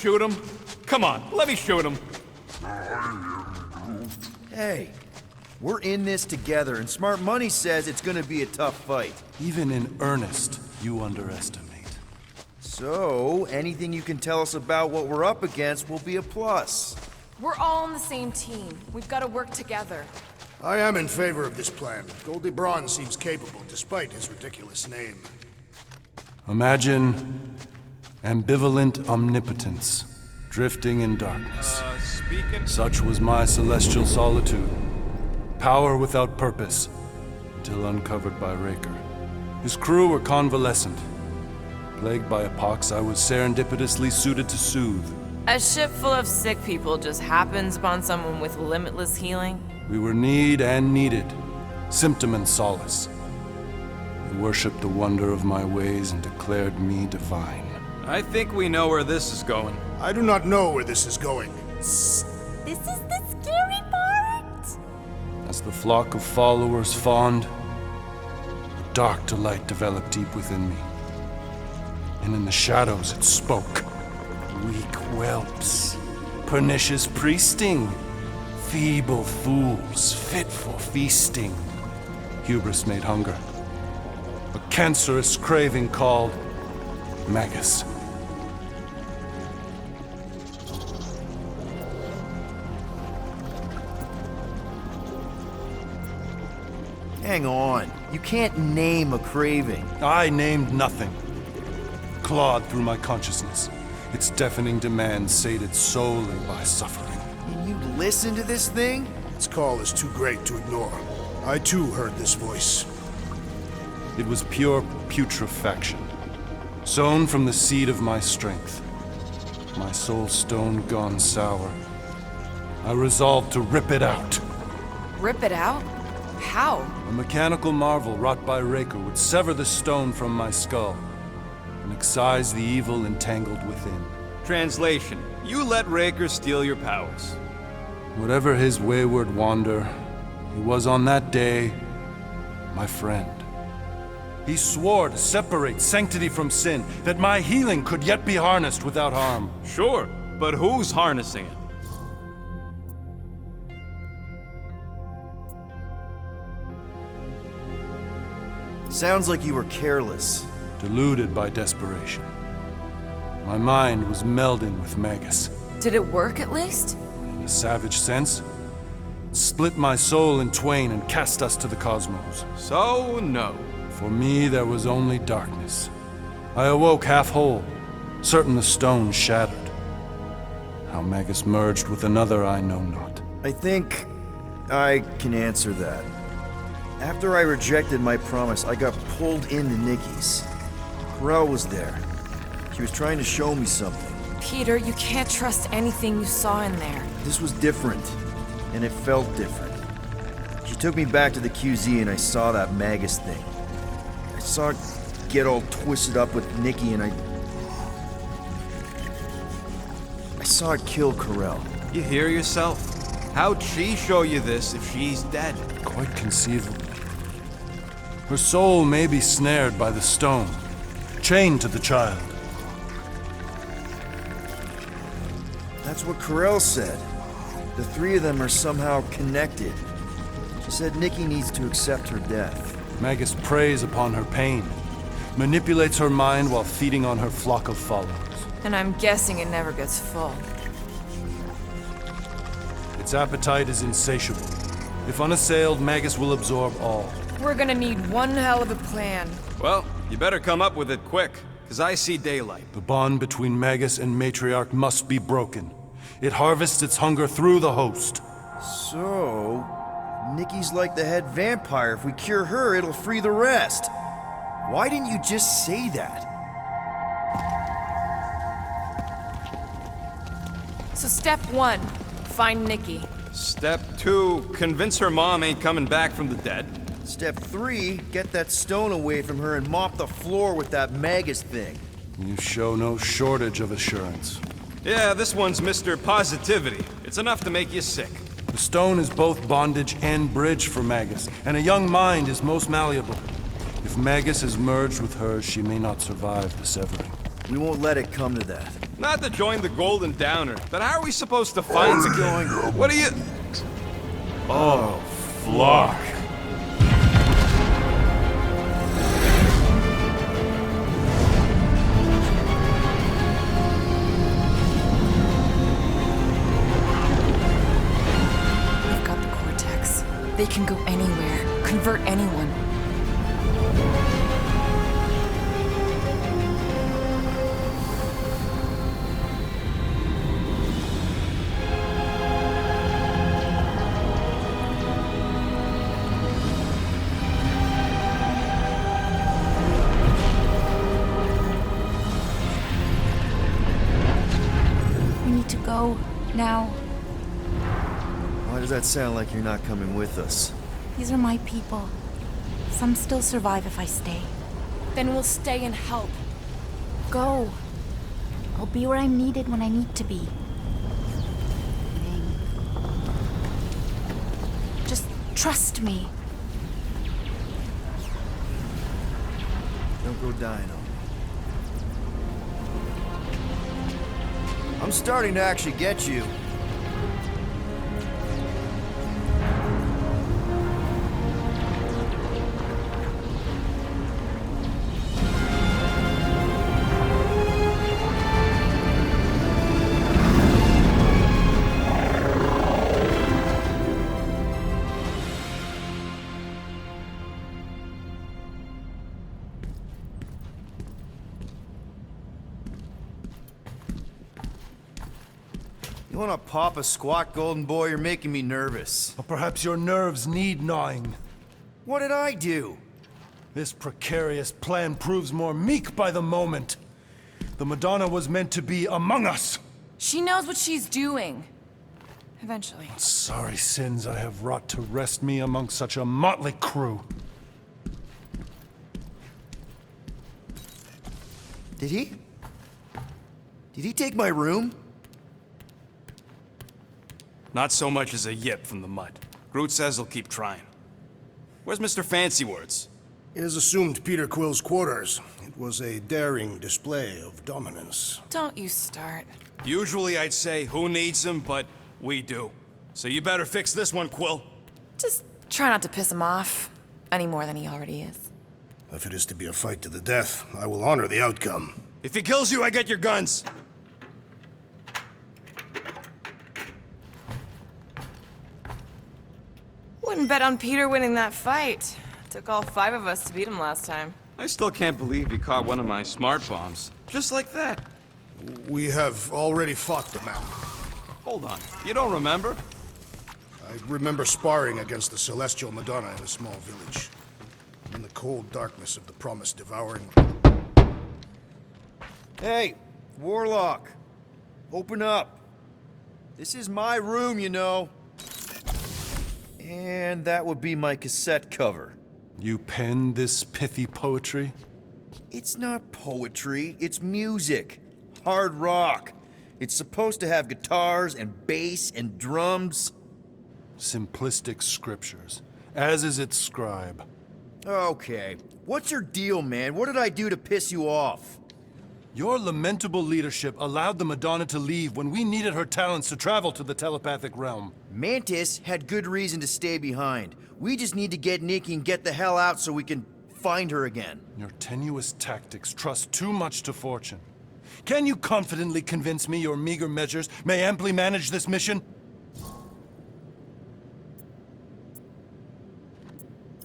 shoot him? Come on, let me shoot him. Hey, we're in this together, and Smart Money says it's gonna be a tough fight. Even in earnest, you underestimate. So, anything you can tell us about what we're up against will be a plus. We're all on the same team. We've got to work together. I am in favor of this plan. Goldie Braun seems capable, despite his ridiculous name. Imagine ambivalent omnipotence, drifting in darkness. Such was my celestial solitude. Power without purpose, until uncovered by Raker. His crew were convalescent. Plagued by a pox, I was serendipitously suited to soothe. A ship full of sick people just happens upon someone with limitless healing? We were need and needed, symptom and solace. They worshipped the wonder of my ways and declared me divine. I think we know where this is going. I do not know where this is going. This is the scary part! As the flock of followers fawned, a dark delight developed deep within me. And in the shadows it spoke. Weak whelps, pernicious priesting, feeble fools fit for feasting. Hubris made hunger. A cancerous craving called Magus. Hang on. You can't name a craving. I named nothing. Clawed through my consciousness, its deafening demands sated solely by suffering. And you listen to this thing? Its call is too great to ignore. I too heard this voice. It was pure putrefaction, sown from the seed of my strength. My soul stone gone sour. I resolved to rip it out. Rip it out? How? A mechanical marvel wrought by Raker would sever the stone from my skull and excise the evil entangled within. Translation: you let Raker steal your powers. Whatever his wayward wander, he was on that day my friend. He swore to separate sanctity from sin, that my healing could yet be harnessed without harm. Sure, but who's harnessing it? Sounds like you were careless. Deluded by desperation. My mind was melding with Magus. Did it work at least? In a savage sense, it split my soul in twain and cast us to the cosmos. So, no. For me, there was only darkness. I awoke half whole, certain the stone shattered. How Magus merged with another, I know not. I think I can answer that. After I rejected my promise, I got pulled into NIKKI's. Corel was there. She was trying to show me something. Peter, you can't trust anything you saw in there. This was different, and it felt different. She took me back to the QZ and I saw that Magus thing. I saw it get all twisted up with NIKKI and I saw it kill Corel. You hear yourself? How'd she show you this if she's dead? Quite conceivable. Her soul may be snared by the stone, chained to the child. That's what Corel said. The three of them are somehow connected. She said NIKKI needs to accept her death. Magus preys upon her pain, manipulates her mind while feeding on her flock of followers. And I'm guessing it never gets full. Its appetite is insatiable. If unassailed, Magus will absorb all. We're gonna need one hell of a plan. Well, you better come up with it quick, because I see daylight. The bond between Magus and Matriarch must be broken. It harvests its hunger through the host. So, NIKKI's like the head vampire. If we cure her, it'll free the rest. Why didn't you just say that? So step one, find NIKKI. Step 2, convince her mom ain't coming back from the dead. Step 3, get that stone away from her and mop the floor with that Magus thing. You show no shortage of assurance. Yeah, this one's Mr. Positivity. It's enough to make you sick. The stone is both bondage and bridge for Magus, and a young mind is most malleable. If Magus is merged with hers, she may not survive the severing. We won't let it come to that. Not to join the Golden Downer, then how are we supposed to find the going? What are you... Oh, flock. We've got the Cortex. They can go anywhere, convert anyone. Go now. Why does that sound like you're not coming with us? These are my people. Some still survive if I stay. Then we'll stay and help. Go. I'll be where I'm needed when I need to be. Just trust me. Don't go dying on me. I'm starting to actually get you. You wanna pop a squat, golden boy? You're making me nervous. Or perhaps your nerves need gnawing. What did I do? This precarious plan proves more meek by the moment. The Madonna was meant to be among us. She knows what she's doing. Eventually. Sorry sins I have wrought to wrest me among such a motley crew. Did he? Did he take my room? Not so much as a yip from the mud. Groot says he'll keep trying. Where's Mr. Fancy Words? It is assumed Peter Quill's quarters. It was a daring display of dominance. Don't you start. Usually I'd say, who needs him, but we do. So you better fix this one, Quill. Just try not to piss him off any more than he already is. If it is to be a fight to the death, I will honor the outcome. If he kills you, I get your guns. Wouldn't bet on Peter winning that fight. Took all 5 of us to beat him last time. I still can't believe he caught one of my smart bombs. Just like that. We have already fought the man. Hold on. You don't remember? I remember sparring against the Celestial Madonna in a small village. In the cold darkness of the Promise devouring... Hey, Warlock. Open up. This is my room, you know. And that would be my cassette cover. You penned this pithy poetry? It's not poetry, it's music. Hard rock. It's supposed to have guitars and bass and drums. Simplistic scriptures, as is its scribe. Okay. What's your deal, man? What did I do to piss you off? Your lamentable leadership allowed the Madonna to leave when we needed her talents to travel to the telepathic realm. Mantis had good reason to stay behind. We just need to get Nikki and get the hell out so we can find her again. Your tenuous tactics trust too much to fortune. Can you confidently convince me your meager measures may amply manage this mission?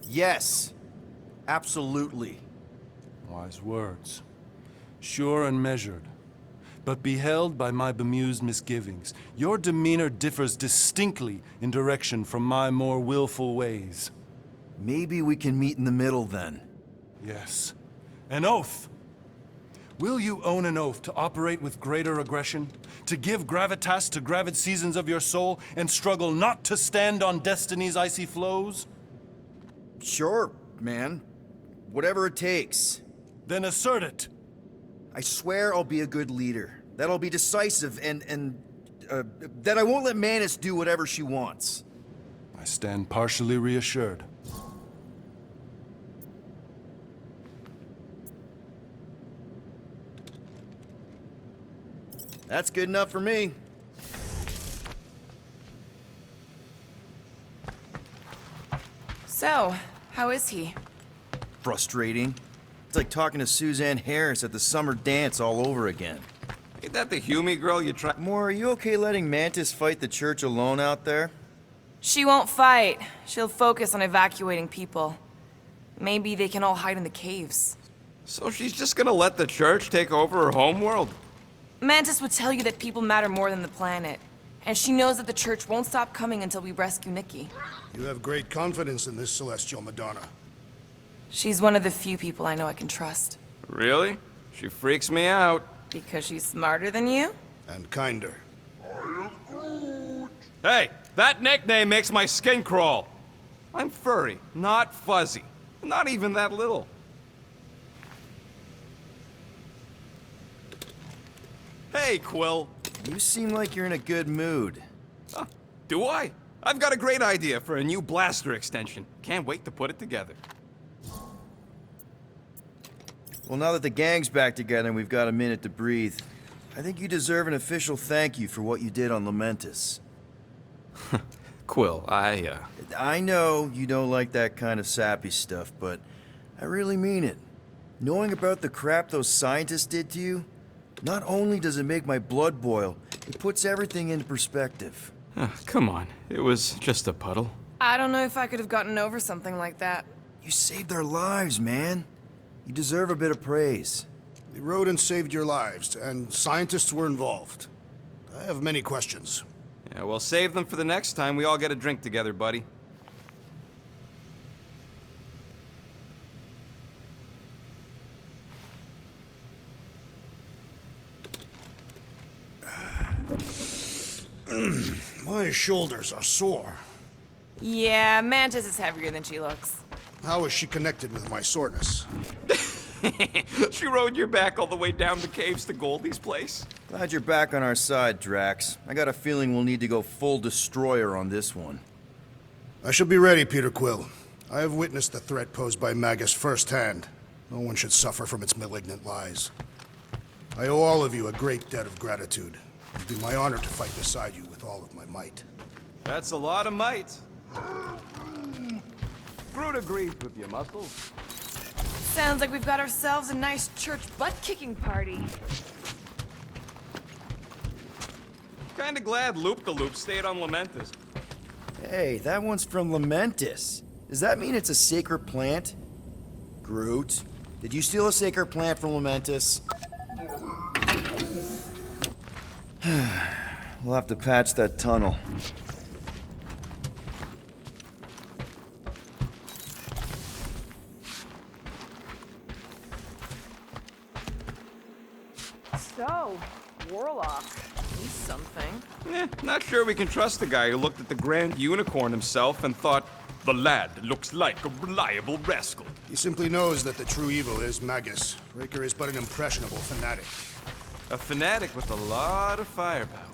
Yes. Absolutely. Wise words. Sure and measured. But beheld by my bemused misgivings, your demeanor differs distinctly in direction from my more willful ways. Maybe we can meet in the middle then. Yes. An oath! Will you own an oath to operate with greater aggression? To give gravitas to gravid seasons of your soul, and struggle not to stand on destiny's icy flows? Sure, man. Whatever it takes. Then assert it! I swear I'll be a good leader. That I'll be decisive and that I won't let Mantis do whatever she wants. I stand partially reassured. That's good enough for me. So, how is he? Frustrating. It's like talking to Suzanne Harris at the summer dance all over again. Ain't that the Hume girl you try? Moore, are you okay letting Mantis fight the church alone out there? She won't fight. She'll focus on evacuating people. Maybe they can all hide in the caves. So she's just gonna let the church take over her homeworld? Mantis would tell you that people matter more than the planet. And she knows that the church won't stop coming until we rescue Nikki. You have great confidence in this celestial Madonna. She's one of the few people I know I can trust. Really? She freaks me out. Because she's smarter than you? And kinder. Hey, that nickname makes my skin crawl. I'm furry, not fuzzy. Not even that little. Hey, Quill. You seem like you're in a good mood. Do I? I've got a great idea for a new blaster extension. Can't wait to put it together. Well, now that the gang's back together and we've got a minute to breathe, I think you deserve an official thank you for what you did on Lamentus. Quill, I know you don't like that kind of sappy stuff, but I really mean it. Knowing about the crap those scientists did to you, not only does it make my blood boil, it puts everything into perspective. Come on. It was just a puddle. I don't know if I could have gotten over something like that. You saved our lives, man. You deserve a bit of praise. The rodents saved your lives, and scientists were involved. I have many questions. Yeah, we'll save them for the next time we all get a drink together, buddy. My shoulders are sore. Yeah, Mantis is heavier than she looks. How is she connected with my soreness? She rode your back all the way down the caves to Goldie's place? Glad you're back on our side, Drax. I got a feeling we'll need to go full destroyer on this one. I shall be ready, Peter Quill. I have witnessed the threat posed by Magus firsthand. No one should suffer from its malignant lies. I owe all of you a great debt of gratitude. It would be my honor to fight beside you with all of my might. That's a lot of might. Groot agrees with you, Muscles. Sounds like we've got ourselves a nice church butt-kicking party. Kinda glad Loop-the-Loop stayed on Lamentus. Hey, that one's from Lamentus. Does that mean it's a sacred plant? Groot, did you steal a sacred plant from Lamentus? We'll have to patch that tunnel. So, Warlock, he's something. Not sure we can trust the guy who looked at the Grand Unicorn himself and thought, the lad looks like a reliable rascal. He simply knows that the true evil is Magus. Raker is but an impressionable fanatic. A fanatic with a lot of firepower.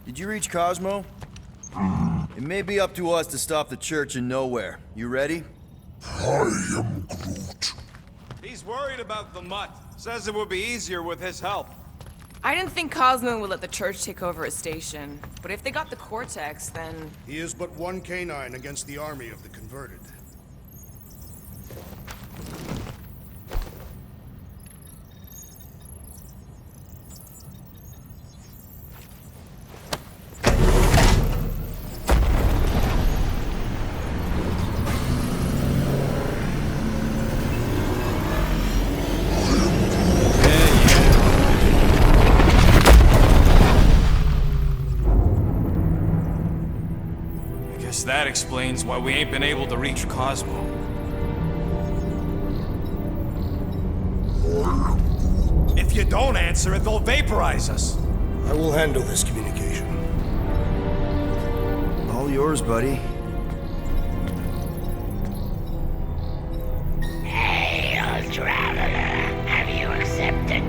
Did you reach Cosmo? It may be up to us to stop the church in nowhere. You ready? I am Groot. He's worried about the mutt. Says it would be easier with his help. I didn't think Cosmo would let the church take over his station, but if they got the Cortex, then... He is but one canine against the army of the converted. That explains why we ain't been able to reach Cosmo. If you don't answer it, they'll vaporize us. I will handle this communication. All yours, buddy. Hail, traveler. Have you accepted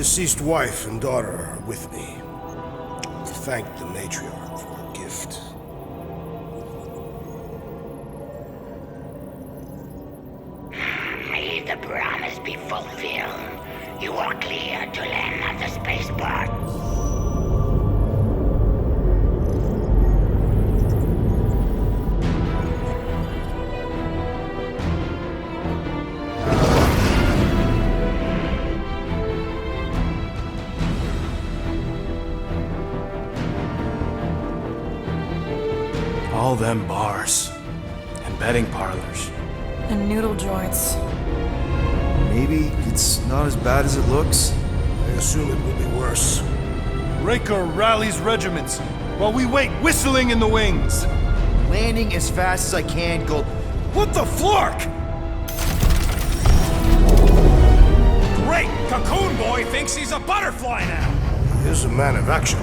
deceased wife and daughter are with me to thank the matriarch for her gift. May the promise be fulfilled. You are clear to land at the spaceport. All them bars. And betting parlors. And noodle joints. Maybe it's not as bad as it looks. I assume it will be worse. Raker rallies regiments while we wait whistling in the wings. Landing as fast as I can, Gold. What the flark? Great! Cocoon Boy thinks he's a butterfly now! He is a man of action.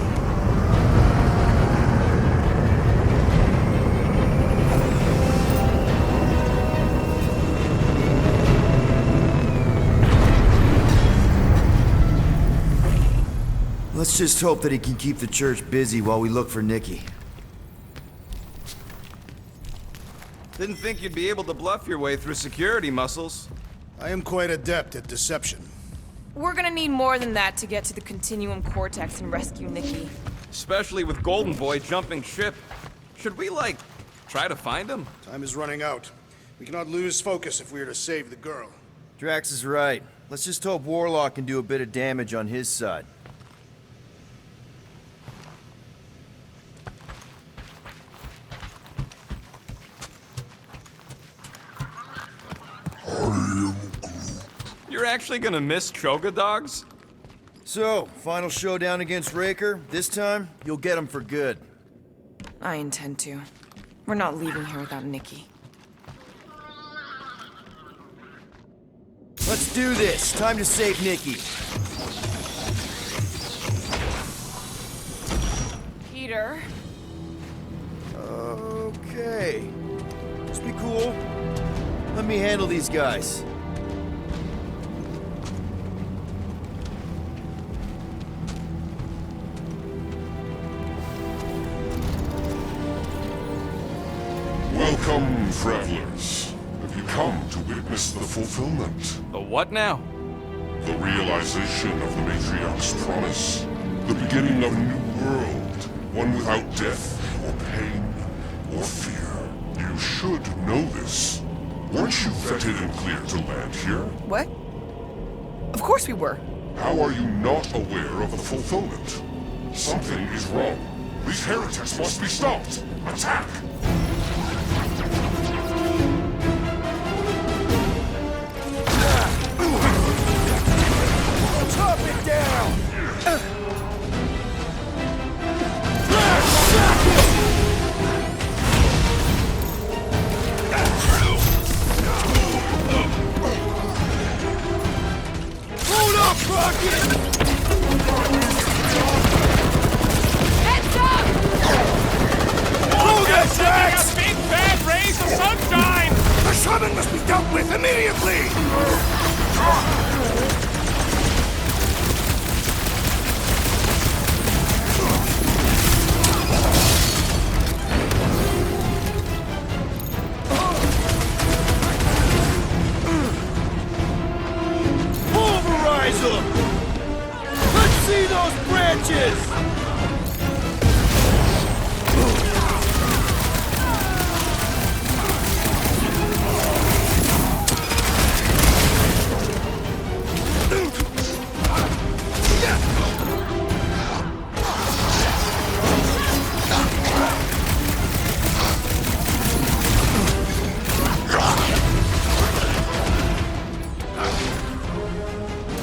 Let's just hope that he can keep the church busy while we look for Nikki. Didn't think you'd be able to bluff your way through security muscles. I am quite adept at deception. We're gonna need more than that to get to the Continuum Cortex and rescue Nikki. Especially with Golden Boy jumping ship. Should we, like, try to find him? Time is running out. We cannot lose focus if we are to save the girl. Drax is right. Let's just hope Warlock can do a bit of damage on his side. You're actually gonna miss Choga dogs? So, final showdown against Raker. This time, you'll get him for good. I intend to. We're not leaving here without Nikki. Let's do this. Time to save Nikki. Peter. Okay. Just be cool. Let me handle these guys. Welcome, travelers. Have you come to witness the fulfillment? The what now? The realization of the Matriarch's promise? The beginning of a new world, one without death, or pain, or fear. You should know this. Weren't you vetted and cleared to land here? What? Of course we were. How are you not aware of the fulfillment? Something is wrong. These heretics must be stopped. Attack! Chop it down! Hold up, Rocket! Heads up! Hold it, Drax! Big bad rays of sunshine! The shaman must be dealt with immediately! Pulverize them! Let's see those branches!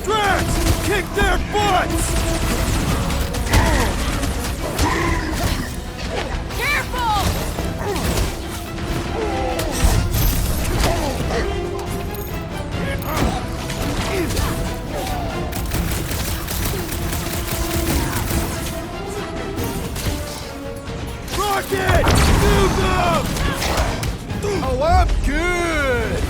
Drax! Kick their butts! Careful! Rocket! Move them! Oh, I'm good!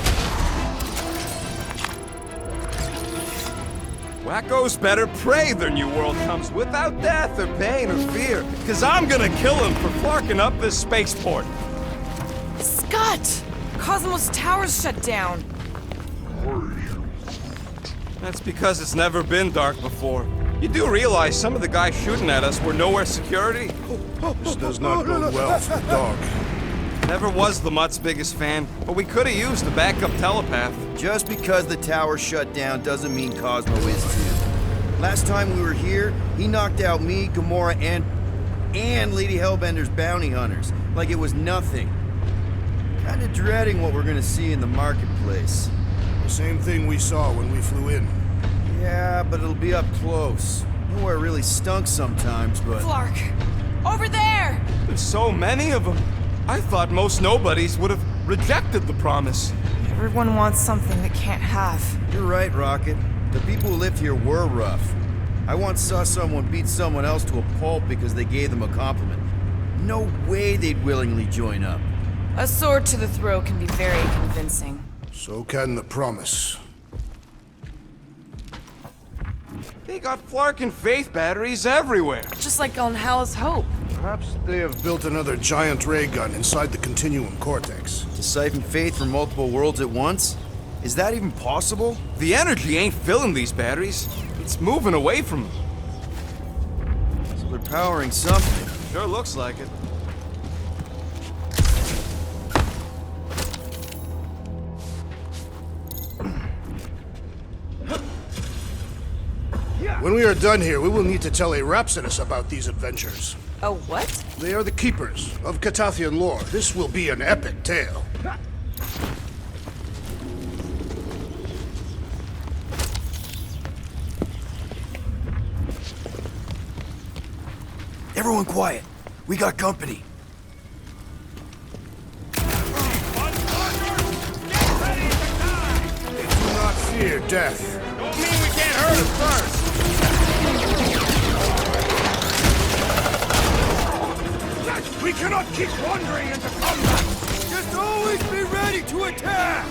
Wackos better pray their new world comes without death or pain or fear, because I'm gonna kill them for flarking up this spaceport. Scott! Cosmos Tower's shut down. That's because it's never been dark before. You do realize some of the guys shooting at us were nowhere security? This does not bode well for the dog. Never was the Mutt's biggest fan, but we could have used a backup telepath. Just because the tower shut down doesn't mean Cosmo is too. Last time we were here, he knocked out me, Gamora, and Lady Hellbender's bounty hunters, like it was nothing. Kinda dreading what we're gonna see in the marketplace. The same thing we saw when we flew in. Yeah, but it'll be up close. Nowhere really stunk sometimes, but... Flark! Over there! There's so many of them. I thought most nobodies would have rejected the promise. Everyone wants something they can't have. You're right, Rocket. The people who lived here were rough. I once saw someone beat someone else to a pulp because they gave them a compliment. No way they'd willingly join up. A sword to the throat can be very convincing. So can the promise. They got Flark and Faith batteries everywhere. Just like on Hal's Hope. Perhaps they have built another giant ray gun inside the Continuum Cortex. To siphon Faith from multiple worlds at once? Is that even possible? The energy ain't filling these batteries. It's moving away from them. So they're powering something. Sure looks like it. When we are done here, we will need to tell a Rhapsodus about these adventures. A what? They are the keepers of Catathian lore. This will be an epic tale. Everyone quiet. We got company. Do not fear death. Don't mean we can't hurt him first. We cannot keep wandering into combat! Just always be ready to attack!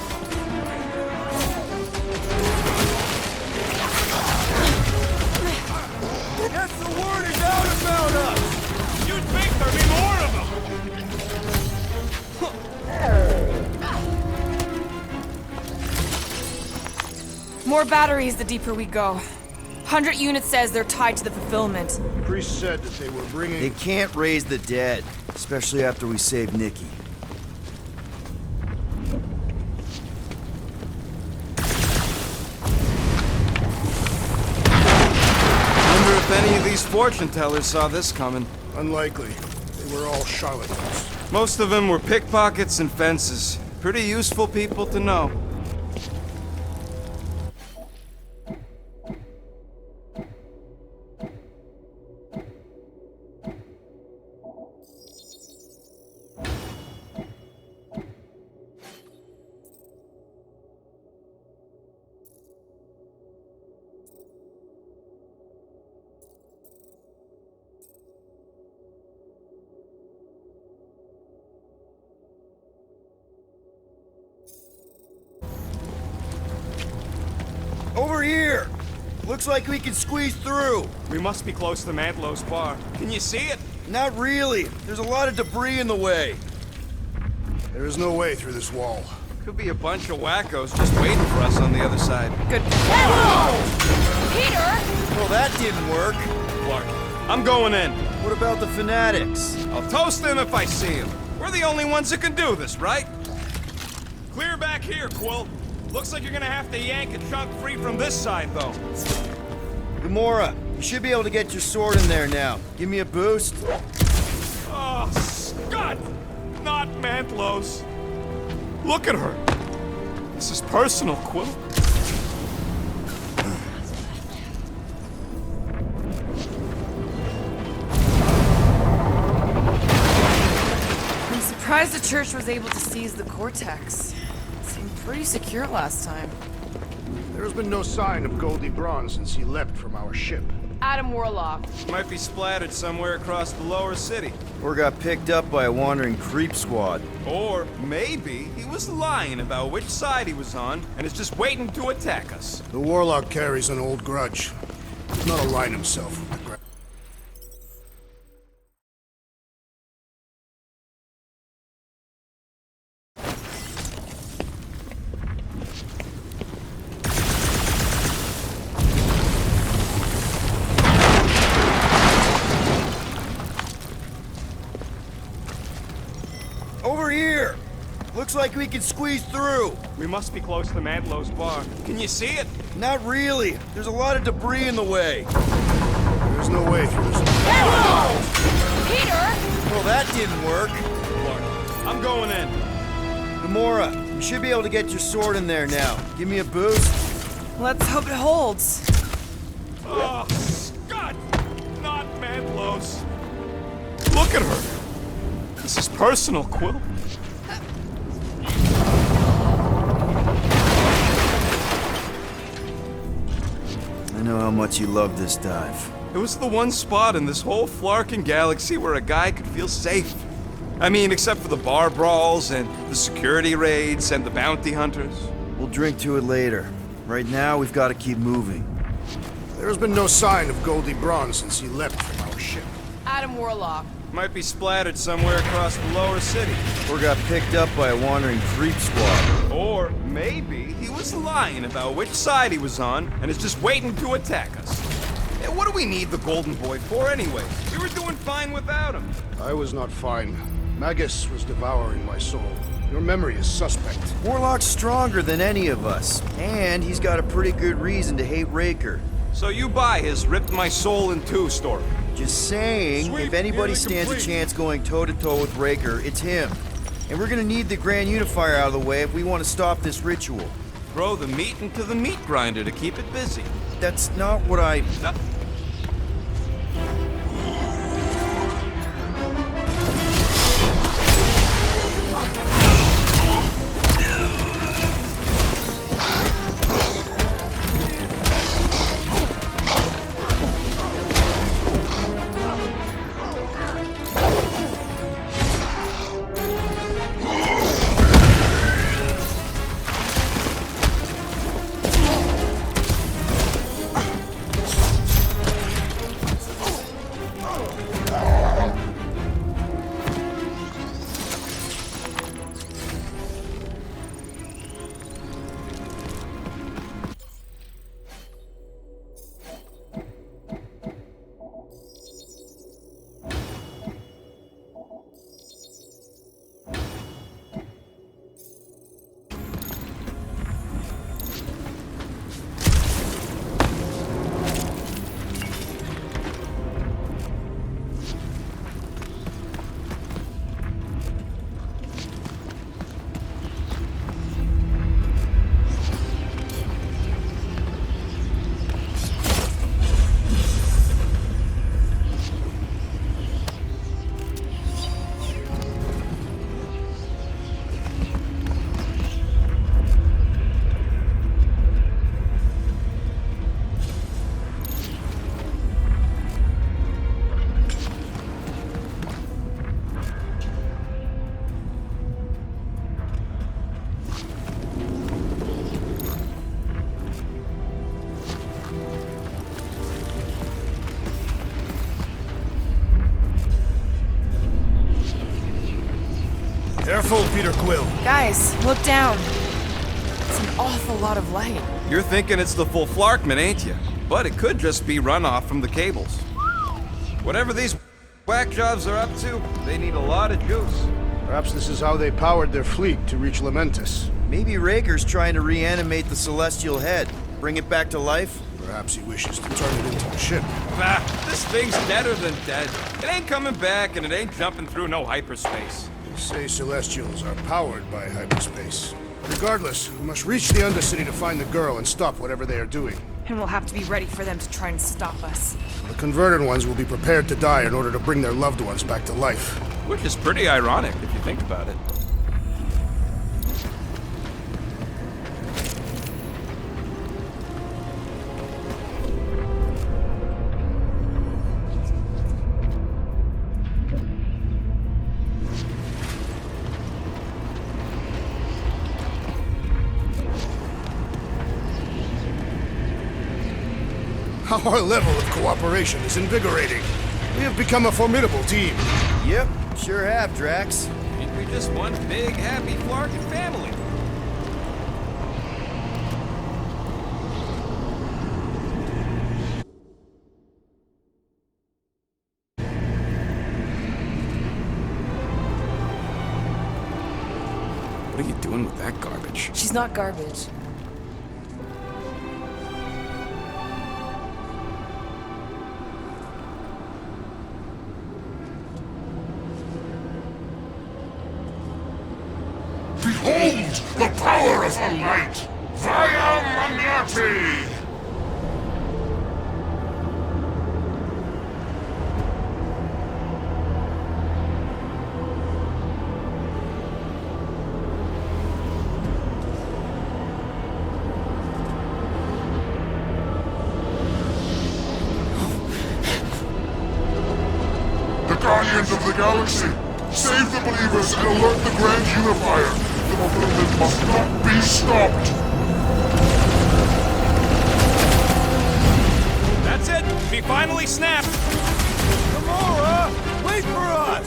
Guess the word is out about us! You'd think there'd be more of them! More batteries the deeper we go. 100 units says they're tied to the fulfillment. Priest said that they were bringing... They can't raise the dead, especially after we save NIKKI. Wonder if any of these fortune tellers saw this coming. Unlikely. They were all charlatans. Most of them were pickpockets and fences. Pretty useful people to know. Over here! Looks like we can squeeze through. We must be close to Mantlow's bar. Can you see it? Not really. There's a lot of debris in the way. There is no way through this wall. Could be a bunch of wackos just waiting for us on the other side. Good. Peter! Well, that didn't work. Clark, I'm going in. What about the fanatics? I'll toast them if I see them. We're the only ones that can do this, right? Clear back here, Quill. Looks like you're gonna have to yank a chunk free from this side, though. Gamora, you should be able to get your sword in there now. Give me a boost. Oh, Scott! Not Mantlow's. Look at her. This is personal, Quill. I'm surprised the church was able to seize the Cortex. It seemed pretty secure last time. There has been no sign of Goldie Braun since he leapt from our ship. Adam Warlock. Might be splattered somewhere across the lower city. Or got picked up by a wandering creep squad. Or maybe he was lying about which side he was on and is just waiting to attack us. The Warlock carries an old grudge. He's not aligned himself with the ground. Over here! Looks like we can squeeze through. We must be close to Mantlow's bar. Can you see it? Not really. There's a lot of debris in the way. There's no way through this. Peter! Well, that didn't work. Look, I'm going in. Gamora, you should be able to get your sword in there now. Give me a boost. Let's hope it holds. Oh, Scott! Not Mantlow's. Look at her. This is personal, Quill. I know how much you love this dive. It was the one spot in this whole Flarkin galaxy where a guy could feel safe. I mean, except for the bar brawls and the security raids and the bounty hunters. We'll drink to it later. Right now, we've got to keep moving. There's been no sign of Goldie Braun since he left from our ship. Adam Warlock. Might be splattered somewhere across the lower city. Or got picked up by a wandering creep squad. Or maybe he was lying about which side he was on and is just waiting to attack us. Hey, what do we need the Golden Boy for anyway? We were doing fine without him. I was not fine. Magus was devouring my soul. Your memory is suspect. Warlock's stronger than any of us. And he's got a pretty good reason to hate Raker. So you buy his ripped my soul in two story. Just saying, Sweet, if anybody nearly stands a complete. chance going toe-to-toe with Raker, it's him. And we're gonna need the Grand Unifier out of the way if we want to stop this ritual. Throw the meat into the meat grinder to keep it busy. That's not what I... No. Careful, Peter Quill. Guys, look down. It's an awful lot of light. You're thinking it's the full Flarkman, ain't you? But it could just be runoff from the cables. Whatever these whack jobs are up to, they need a lot of juice. Perhaps this is how they powered their fleet to reach Lamentus. Maybe Raker's trying to reanimate the Celestial Head. Bring it back to life? Perhaps he wishes to turn it into a ship. Bah, this thing's deader than dead. It ain't coming back and it ain't jumping through no hyperspace. They say Celestials are powered by hyperspace. Regardless, we must reach the Undercity to find the girl and stop whatever they are doing. And we'll have to be ready for them to try and stop us. The converted ones will be prepared to die in order to bring their loved ones back to life. Which is pretty ironic if you think about it. Our level of cooperation is invigorating. We have become a formidable team. Yep, sure have, Drax. Ain't we just one big, happy, Flarkin family? What are you doing with that garbage? She's not garbage. Behold the power of her light! Via Manati! The Guardians of the Galaxy! Save the believers and alert the Grand Unifier! The movement must not be stopped! That's it! We finally snapped! Gamora! Wait for us!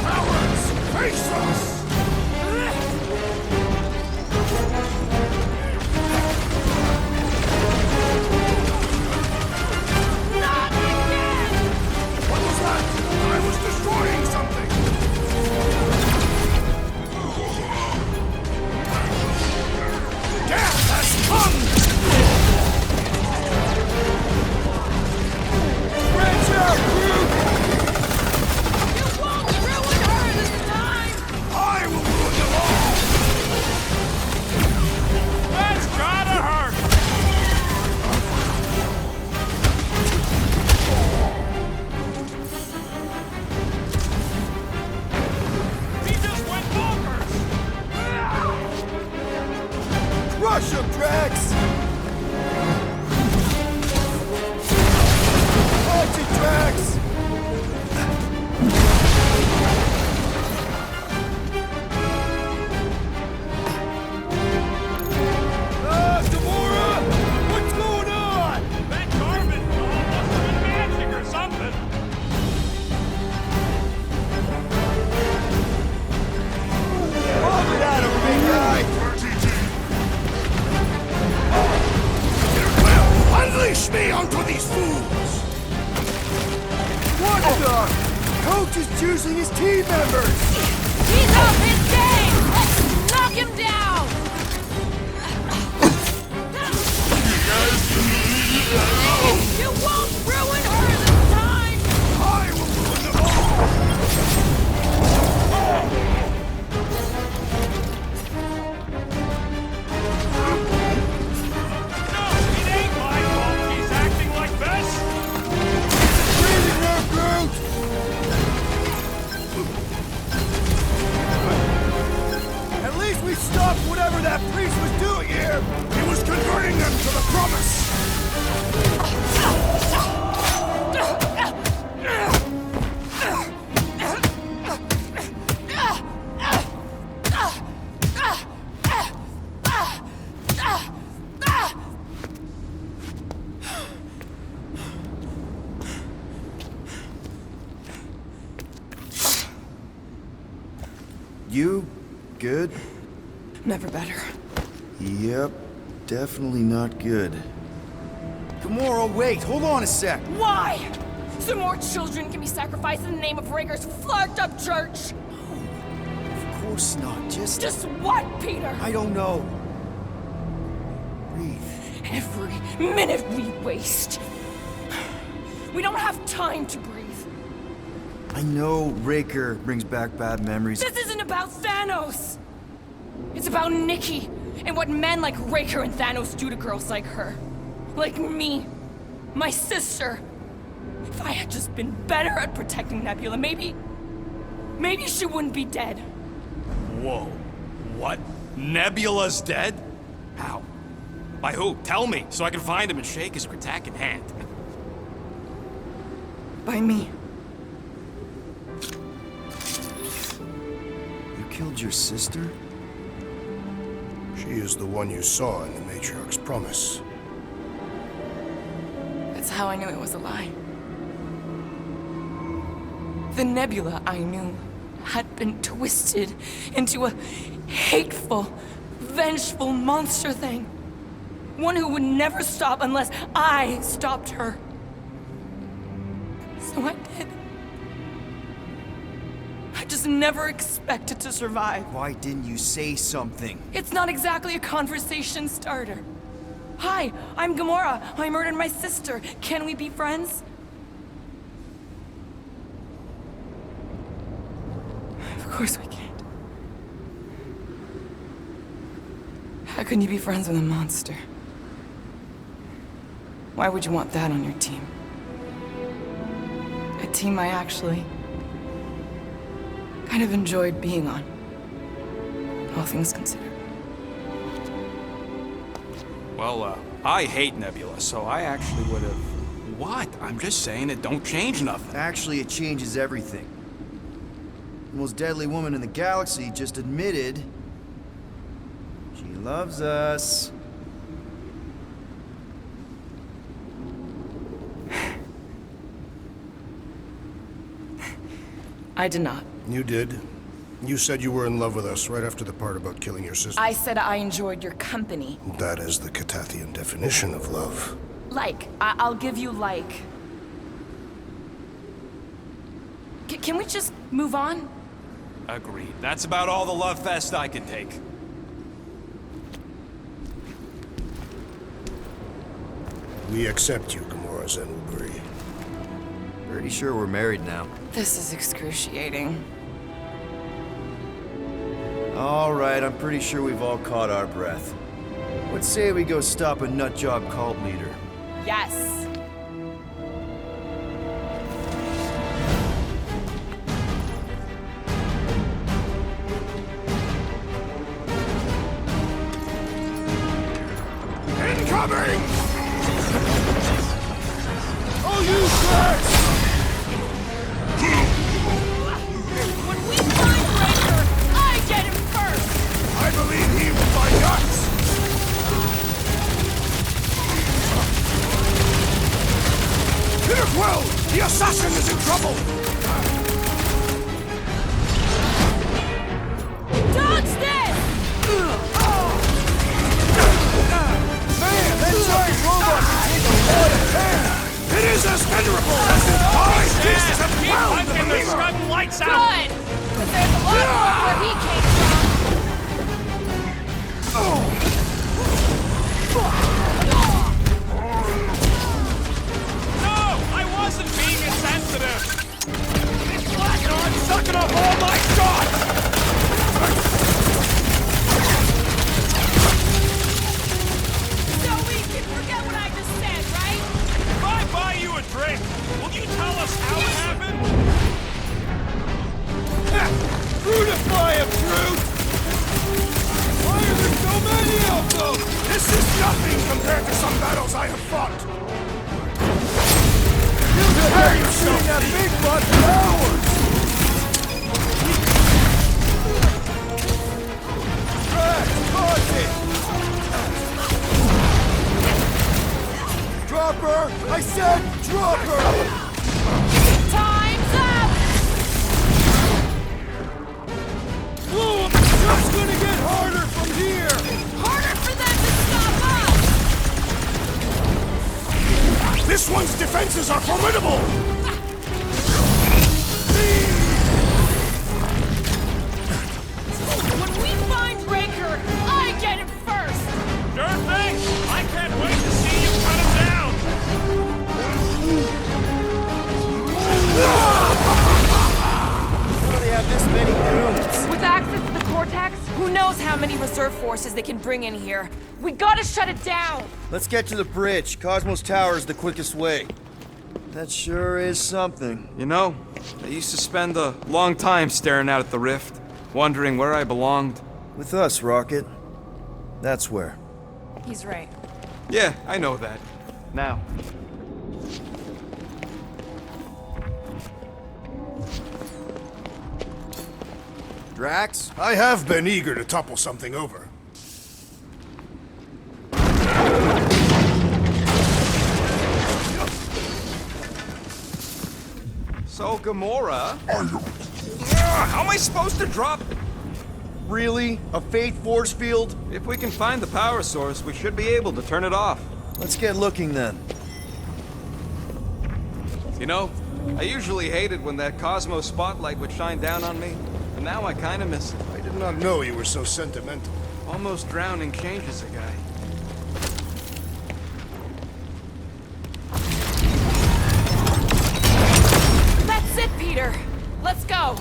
Cowards, face us! What was that? I was destroying something! Death has come! Branch out, Groot! You won't ruin her this time! I will ruin them all! That's gotta hurt! He just went bonkers! Crush him, Drax! Watch it, Drax! Gamora! What's going on? That garbage ball must have been magic or something. Lob it at him, big guy! Well, unleash me onto these fools! What the? Coach is choosing his team members! He's off his game! Let's knock him down! You won't ruin her this time! I will ruin them all! No, it ain't my fault he's acting like this. Breathing room, Groot! At least we stopped whatever that priest was doing here! He was converting them to the promise! You good? Never better. Yep, definitely not good. Gamora, wait, hold on a sec. Why? So more children can be sacrificed in the name of Raker's flarked up church? Of course not, Just what, Peter? I don't know. Breathe. Every minute we waste. We don't have time to breathe. I know Raker brings back bad memories. This isn't about Thanos! It's about Nikki, and what men like Raker and Thanos do to girls like her. Like me. My sister. If I had just been better at protecting Nebula, maybe she wouldn't be dead. Whoa. What? Nebula's dead? How? By who? Tell me, so I can find him and shake his Kratak in hand. By me. You killed your sister? She is the one you saw in the Matriarch's promise. That's how I knew it was a lie. The nebula I knew had been twisted into a hateful, vengeful monster thing. One who would never stop unless I stopped her. So I did. I just never expected to survive. Why didn't you say something? It's not exactly a conversation starter. Hi, I'm Gamora. I murdered my sister. Can we be friends? Of course we can't. How can you be friends with a monster? Why would you want that on your team? A team I actually kind of enjoyed being on, all things considered. Well, I hate Nebula, so I actually would have... What? I'm just saying it don't change nothing. Actually, it changes everything. The most deadly woman in the galaxy just admitted she loves us. I did not. You did. You said you were in love with us right after the part about killing your sister. I said I enjoyed your company. That is the Catathian definition of love. Like. I'll give you like. Can we just move on? Agreed. That's about all the love fest I can take. We accept you, Gamora Zenubri. Pretty sure we're married now. This is excruciating. All right, I'm pretty sure we've all caught our breath. Let's say we go stop a nutjob cult leader. Yes. Incoming! Oh, you guys! When we find Raker, I get him first! I believe he will find us! Peter Quill! The assassin is in trouble! Dodge this! Man, that giant robot can take a lot of damage! It is as venerable as his eyes! This is a well of the leader! Lights out! Good! But there's a lot more where he came from! No! I wasn't being insensitive! It's black and I'm sucking up all my shots! So we can forget what I just said, right? If I buy you a drink, will you tell us how it happened? Brutify of truth! Why are there so many of them? This is nothing compared to some battles I have fought! You prepare yourself! That big butt for hours! Drop her! I said drop her! Time's up! Whoa, it's gonna get harder from here! Harder for them to stop us! This one's defenses are formidable! When we find Raker, I get him first! Sure thing! I can't wait to see you cut him down! How do they have this many goons? With access to the Cortex, who knows how many reserve forces they can bring in here? We gotta shut it down! Let's get to the bridge. Cosmos Tower is the quickest way. That sure is something. You know, I used to spend a long time staring out at the rift, wondering where I belonged. With us, Rocket. That's where. He's right. Yeah, I know that. Now. Drax? I have been eager to topple something over. So, Gamora... how am I supposed to drop... Really? A faith force field? If we can find the power source, we should be able to turn it off. Let's get looking then. You know, I usually hated when that cosmos spotlight would shine down on me, but now I kinda miss it. I did not know you were so sentimental. Almost drowning changes a guy. That's it, Peter. Let's go.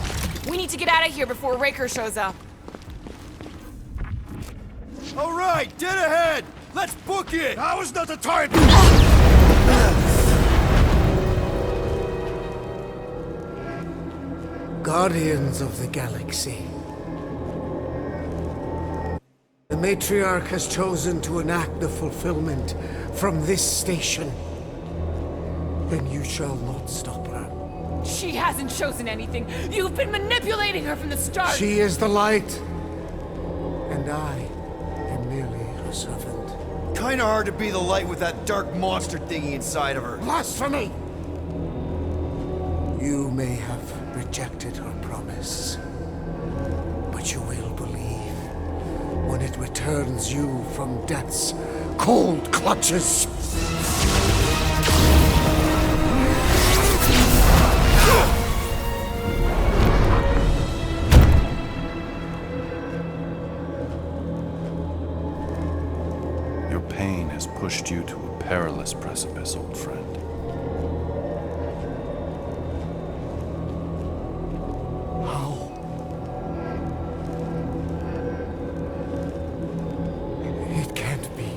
We need to get out of here before Raker shows up. All right, dead ahead! Let's book it! Now is not the time! Guardians of the Galaxy. The Matriarch has chosen to enact the fulfillment from this station. Then you shall not stop her. She hasn't chosen anything. You've been manipulating her from the start. She is the light, and I am merely her servant. Kinda hard to be the light with that dark monster thingy inside of her. Blasphemy! You may have rejected her promise, but you will believe when it returns you from death's cold clutches. Your pain has pushed you to a perilous precipice, old friend. It can't be.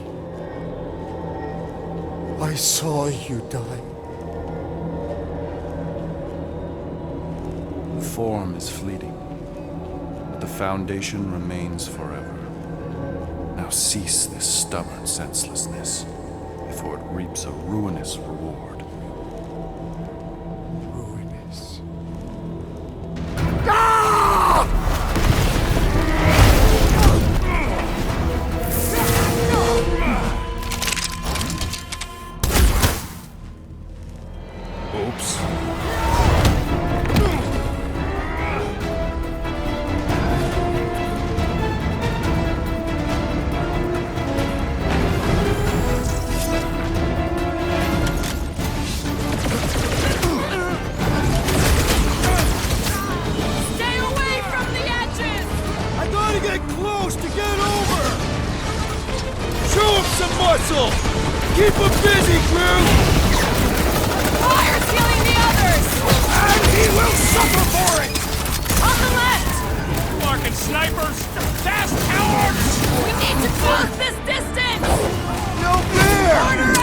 I saw you die. The form is fleeting, but the foundation remains forever. Now cease this stubborn senselessness, before it reaps a ruinous reward. Ruinous. Oops. Stay away from the edges! I gotta get close to get over! Show him some muscle! Keep him busy, crew! Fire's killing the others! And he will suffer for it! On the left! Larkin snipers! Fast cowards! We need to close this distance! No fair!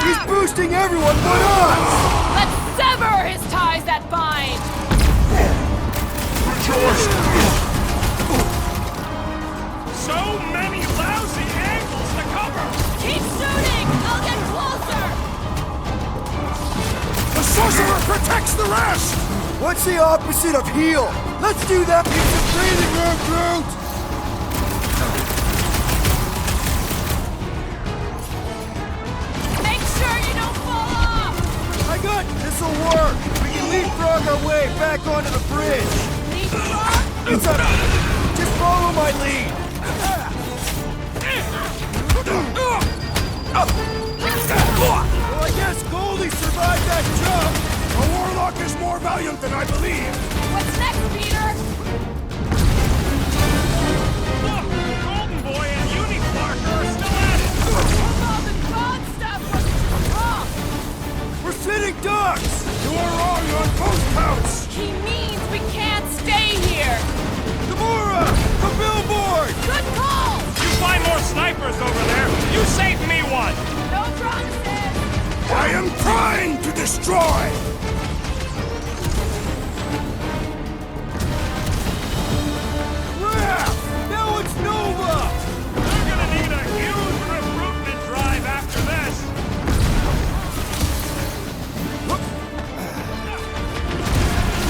He's boosting everyone but us! Let's sever his ties that bind! So many lousy angles to cover! Keep shooting! I'll get closer! The sorcerer protects the rest! What's the opposite of heal? Let's do that! Use the breathing room, Groot! Make sure you don't fall off! I got this'll work! We can leapfrog our way back onto the bridge! Leapfrog? It's a... Just follow my lead! Well, I guess Goldie survived that jump! The warlock is more valiant than I believe! What's next, Peter? Look! Golden Boy and Unicorn are still at it! All the god stuff wasn't wrong! We're sitting ducks! You are wrong on both counts! He means we can't stay here! Gamora! The billboard! Good call! You find more snipers over there! You save me one! No promises! I am trying to destroy! Crap! Now it's Nova! We're gonna need a huge recruitment drive after this!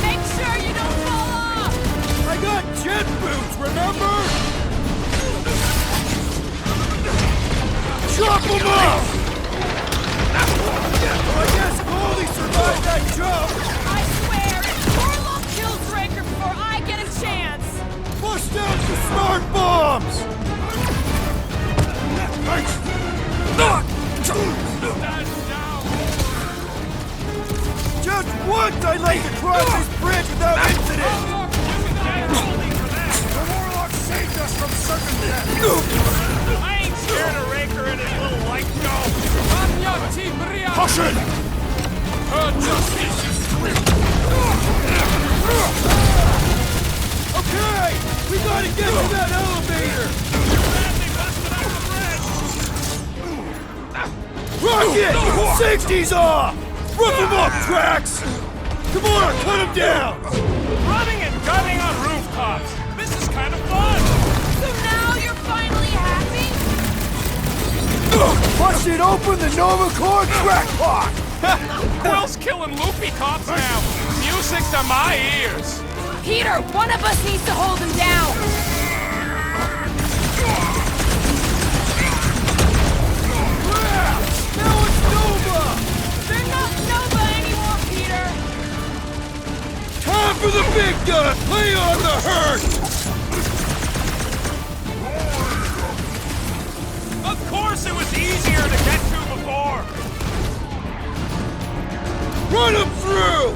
Make sure you don't fall off! I got jet boots, remember? Chop them up! Well, I guess Goldie survived that once I'd like to cross this bridge without incident! The Warlock saved us from certain death! I ain't scared of Raker and his little light show. Caution! Okay! We gotta get to that elevator! Rocket! Safety's off! Rip him up, Drax! Come on, cut him down! Running and gunning on rooftops. This is kind of fun. So now you're finally happy? Bust it open the Nova Corps crackpot! Quill's killing loopy cops now. Music to my ears. Peter, one of us needs to hold him down! Now it's Nova! They're not Nova anymore, Peter! Time for the big gun! Lay on the hurt! Of course it was easier to get to before. Run him through!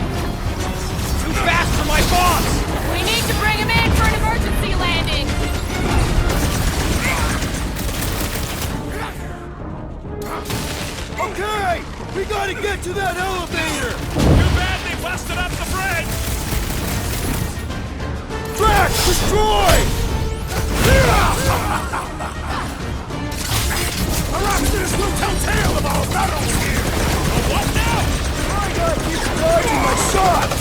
Too fast for my boss. We need to bring him in for an emergency landing! Okay! We gotta get to that elevator! Too bad they busted up the bridge. Drax, destroy! Arachnids will tell tale of our battles here! What now? I gotta keep dodging my shots!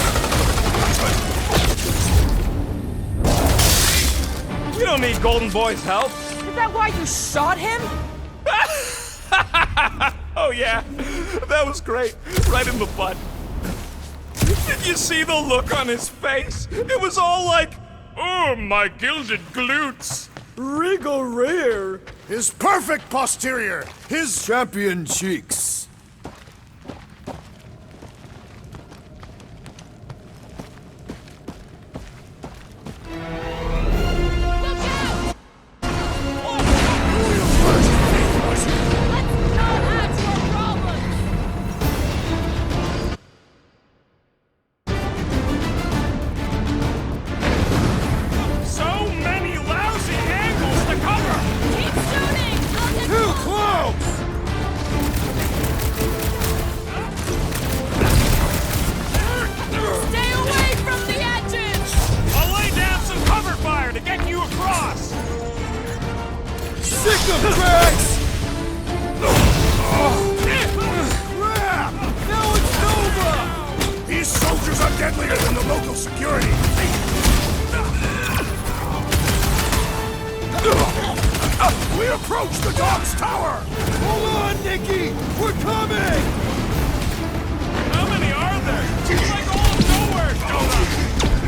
We don't need Golden Boy's help. Is that why you shot him? Oh yeah, that was great. Right in the butt. Did you see the look on his face? It was all like, oh, my gilded glutes. Regal rear! His perfect posterior! His Champion cheeks! So many lousy angles to cover. Keep shooting! Too close! Stay away from the edges! I'll lay down some cover fire to get you across. Sick of Drax! Crap! Now it's Nova! These soldiers are deadlier than the local security! We approach the dog's tower! Hold on, Nikki! We're coming! How many are there? It's like all of nowhere, Jonah.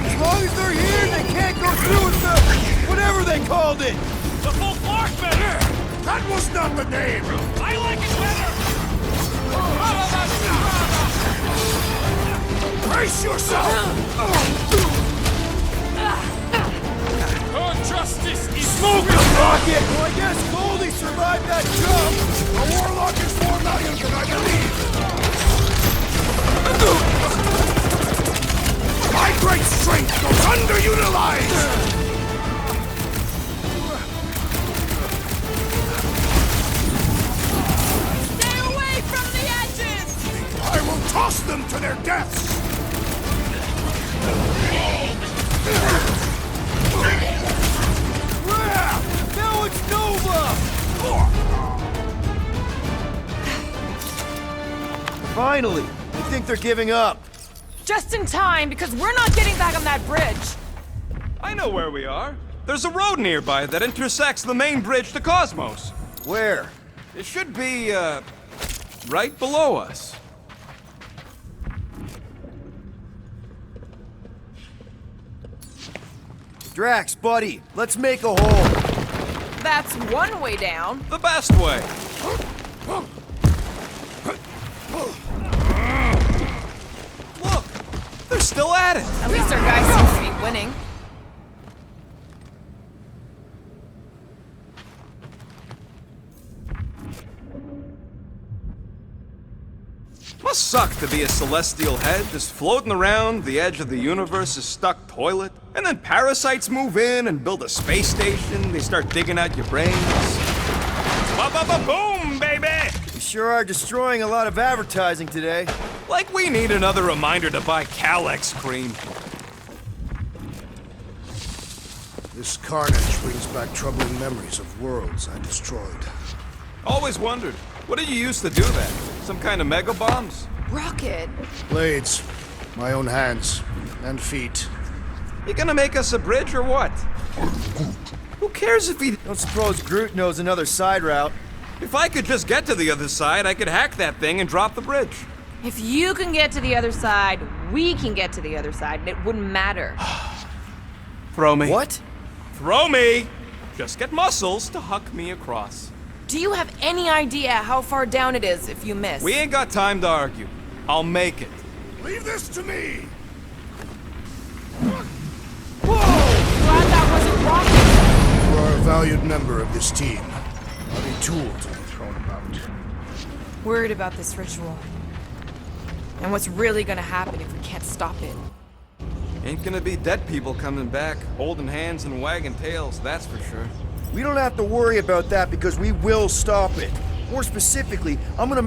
As long as they're here, they can't go through with the... whatever they called it! The full floor spinner. That was not the name! I like it better. Brace yourself! Her justice is Smoke him, Rocket! Well, I guess Goldie survived that jump! The Warlock is more valiant than I believe! My great strength goes underutilized! Stay away from the edges! I will toss them to their deaths! Crap! Now it's Nova! Finally! I think they're giving up. Just in time, because we're not getting back on that bridge! I know where we are. There's a road nearby that intersects the main bridge to Cosmos. Where? It should be, right below us. Drax, buddy, let's make a hole. That's one way down. The best way. Look, they're still at it. At least our guy seems to be winning. Must suck to be a celestial head, just floating around the edge of the universe's stuck toilet? And then parasites move in and build a space station, they start digging out your brains. Ba-ba-ba-boom, baby! You sure are destroying a lot of advertising today. Like we need another reminder to buy Calex cream. This carnage brings back troubling memories of worlds I destroyed. Always wondered, what did you use to do that? Some kind of mega bombs? Rocket. Blades. My own hands. And feet. You gonna make us a bridge or what? Who cares if he... Don't suppose Groot knows another side route. If I could just get to the other side, I could hack that thing and drop the bridge. If you can get to the other side, we can get to the other side, and it wouldn't matter. Throw me. What? Throw me! Just get muscles to huck me across. Do you have any idea how far down it is if you miss? We ain't got time to argue. I'll make it. Leave this to me! Whoa! Glad that wasn't rocket! You are a valued member of this team. Not a tool to be thrown about. Worried about this ritual. And what's really gonna happen if we can't stop it. Ain't gonna be dead people coming back, holding hands and wagging tails, that's for sure. We don't have to worry about that because we will stop it. More specifically, I'm gonna